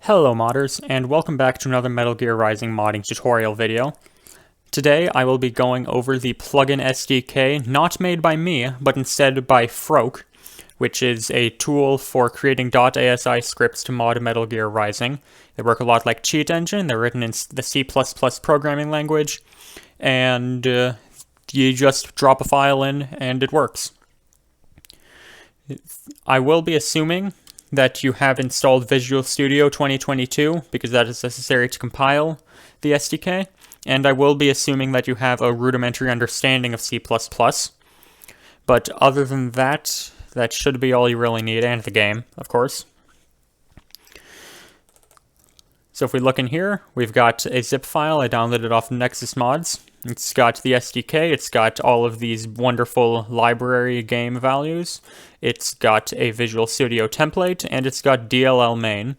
Hello modders, and welcome back to another Metal Gear Rising modding tutorial video. Today I will be going over the PluginSDK, not made by me, but instead by Froke, which is a tool for creating .asi scripts to mod Metal Gear Rising. They work a lot like Cheat Engine, they're written in the C++ programming language, and you just drop a file in and it works. I will be assuming that you have installed Visual Studio 2022, because that is necessary to compile the SDK, and I will be assuming that you have a rudimentary understanding of C++, but other than that, that should be all you really need, and the game, of course. So if we look in here, we've got a zip file I downloaded off Nexus Mods. It's got the SDK, it's got all of these wonderful library game values, it's got a Visual Studio template, and it's got DLL main.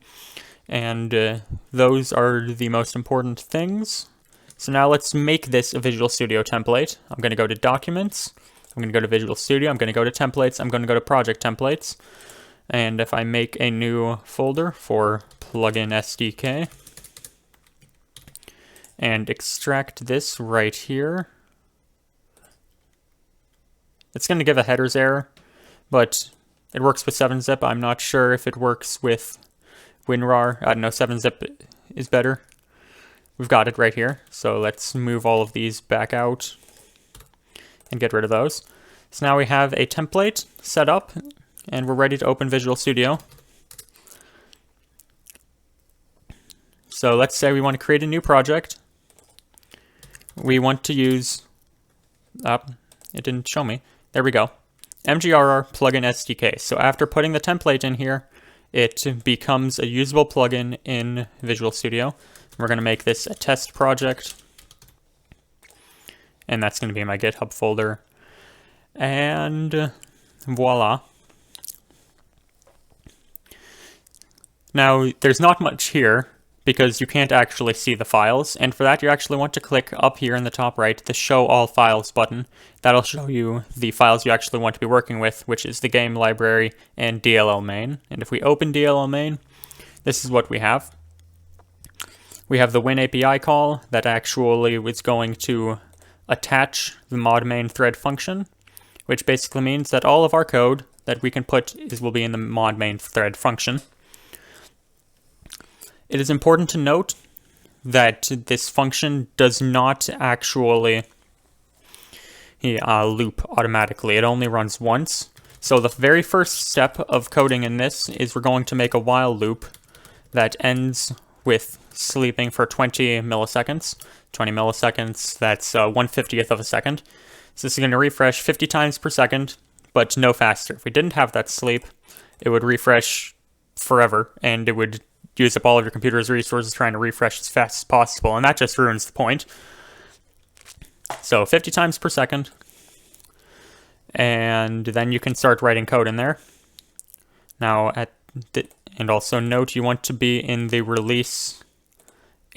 And those are the most important things. So now let's make this a Visual Studio template. I'm going to go to Documents, I'm going to go to Visual Studio, I'm going to go to Templates, I'm going to go to Project Templates. And if I make a new folder for PluginSDK, and extract this right here, it's going to give a headers error, but it works with 7-zip. I'm not sure if it works with WinRAR. I don't know, 7-zip is better. We've got it right here, so let's move all of these back out and get rid of those. So now we have a template set up, and we're ready to open Visual Studio. So let's say we want to create a new project. We want to use, it didn't show me, there we go, MGRR plugin SDK. So after putting the template in here, it becomes a usable plugin in Visual Studio. We're going to make this a test project, and that's going to be my GitHub folder, and voila. Now, there's not much here, because you can't actually see the files, and for that you actually want to click up here in the top right, the Show All Files button. That'll show you the files you actually want to be working with, which is the game library and DLL main. And if we open DLL main, this is what we have. We have the Win API call that actually is going to attach the mod main thread function, which basically means that all of our code that we can put will be in the mod main thread function. It is important to note that this function does not actually loop automatically. It only runs once. So the very first step of coding in this is we're going to make a while loop that ends with sleeping for 20 milliseconds. 20 milliseconds, that's 1/50th of a second. So this is going to refresh 50 times per second, but no faster. If we didn't have that sleep, it would refresh forever, and it would use up all of your computer's resources trying to refresh as fast as possible, and that just ruins the point. So 50 times per second, and then you can start writing code in there. Now, and also note you want to be in the release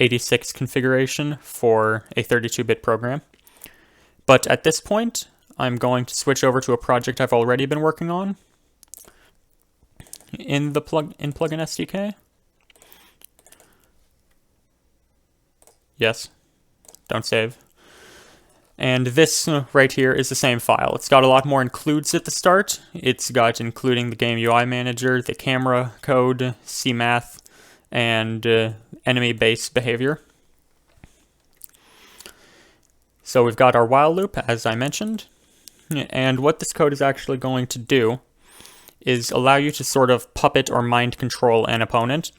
86 configuration for a 32-bit program. But at this point, I'm going to switch over to a project I've already been working on in PluginSDK. Yes, don't save. And this right here is the same file. It's got a lot more includes at the start. It's got including the game UI manager, the camera code, CMath, and enemy base behavior. So we've got our while loop, as I mentioned. And what this code is actually going to do is allow you to sort of puppet or mind control an opponent.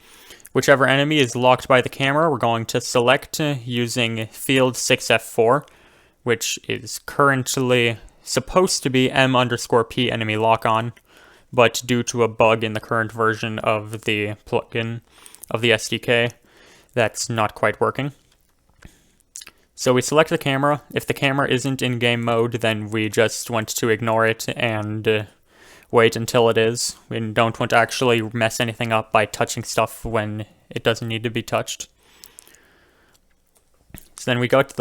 Whichever enemy is locked by the camera, we're going to select using field 6F4, which is currently supposed to be M_P enemy lock on, but due to a bug in the current version of the plugin of the SDK, that's not quite working. So we select the camera. If the camera isn't in game mode, then we just want to ignore it and wait until it is. We don't want to actually mess anything up by touching stuff when it doesn't need to be touched. So then we go to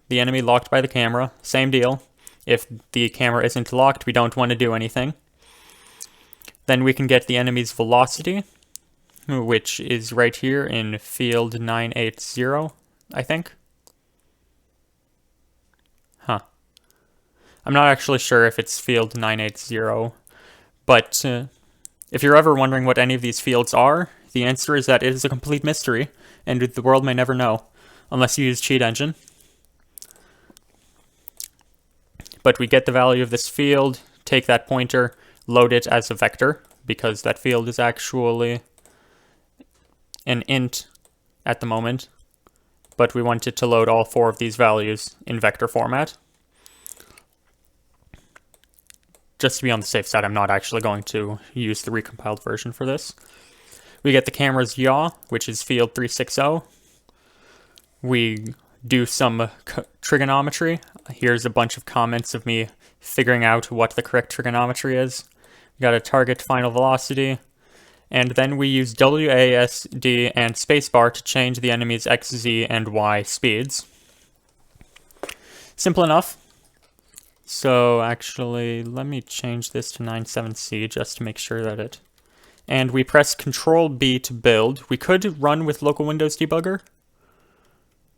the enemy locked by the camera. Same deal. If the camera isn't locked, we don't want to do anything. Then we can get the enemy's velocity, which is right here in field 980, I think. Huh. I'm not actually sure if it's field 980, but if you're ever wondering what any of these fields are, the answer is that it is a complete mystery, and the world may never know, unless you use Cheat Engine. But we get the value of this field, take that pointer, load it as a vector, because that field is actually an int at the moment, but we want it to load all 4 of these values in vector format. Just to be on the safe side, I'm not actually going to use the recompiled version for this. We get the camera's yaw, which is field 360. We do some trigonometry. Here's a bunch of comments of me figuring out what the correct trigonometry is. We got a target final velocity, and then we use WASD and spacebar to change the enemy's X, Z, and Y speeds. Simple enough. So actually, let me change this to 97C just to make sure that it... And we press Control-B to build. We could run with local Windows debugger,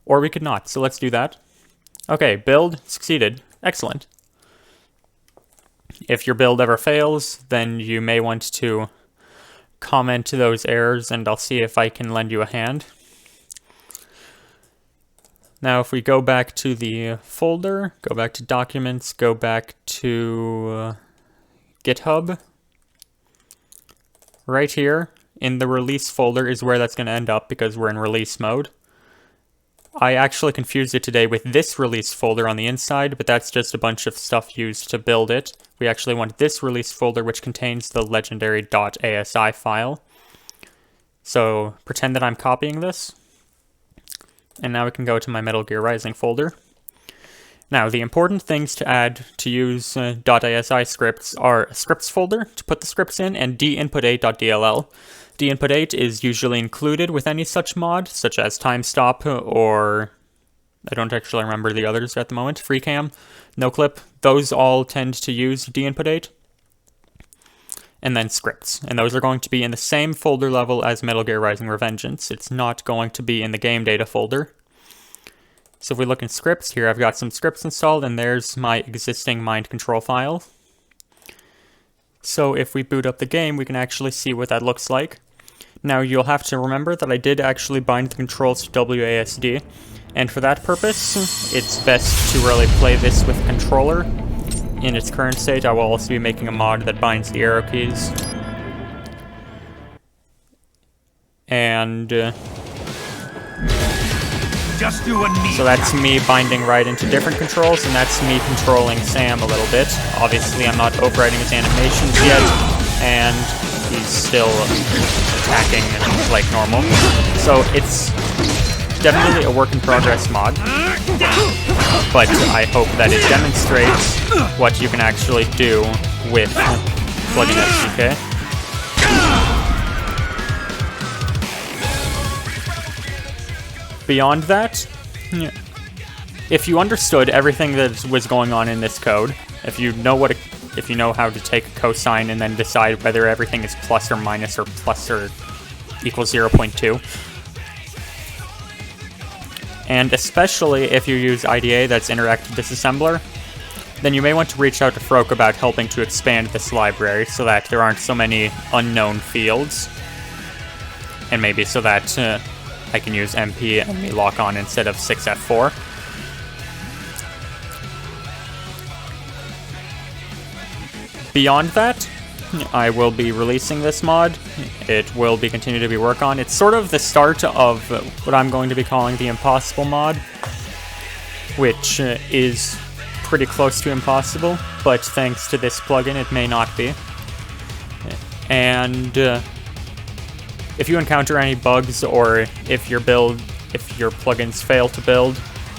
or we could not, so let's do that. Okay, build succeeded. Excellent. If your build ever fails, then you may want to comment those errors, and I'll see if I can lend you a hand. Now, if we go back to the folder, go back to Documents, go back to GitHub, right here in the release folder is where that's going to end up because we're in release mode. I actually confused it today with this release folder on the inside, but that's just a bunch of stuff used to build it. We actually want this release folder, which contains the legendary .asi file. So pretend that I'm copying this. And now we can go to my Metal Gear Rising folder. Now, the important things to add to use .asi scripts are a scripts folder to put the scripts in, and dinput8.dll. dinput8 is usually included with any such mod, such as timestop, or I don't actually remember the others at the moment, FreeCam, NoClip. Those all tend to use dinput8. And then scripts, and those are going to be in the same folder level as Metal Gear Rising Revengeance. It's not going to be in the game data folder. So if we look in scripts, here I've got some scripts installed, and there's my existing mind control file. So if we boot up the game, we can actually see what that looks like. Now you'll have to remember that I did actually bind the controls to WASD, and for that purpose, it's best to really play this with a controller. In its current state, I will also be making a mod that binds the arrow keys. And just do so that's me binding right into different controls, and that's me controlling Sam a little bit. Obviously, I'm not overriding his animations yet, and he's still attacking like normal. So it's definitely a work in progress mod, but I hope that it demonstrates what you can actually do with PluginSDK. Beyond that, if you understood everything that was going on in this code, if you know how to take a cosine and then decide whether everything is plus or minus or plus or equals 0.2, and especially if you use IDA, that's Interactive Disassembler, then you may want to reach out to Froke about helping to expand this library so that there aren't so many unknown fields, and maybe so that I can use MP and lock on instead of 6F4. Beyond that, I will be releasing this mod. It will be continued to be worked on. It's sort of the start of what I'm going to be calling the Impossible mod, which is pretty close to impossible, but thanks to this plugin, it may not be. And if you encounter any bugs, or if your plugins fail to build,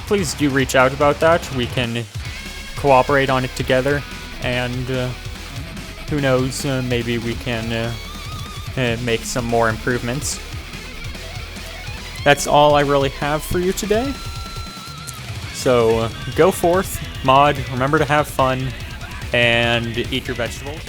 please do reach out about that. We can cooperate on it together, and who knows, maybe we can make some more improvements. That's all I really have for you today. So go forth, mod, remember to have fun, and eat your vegetables.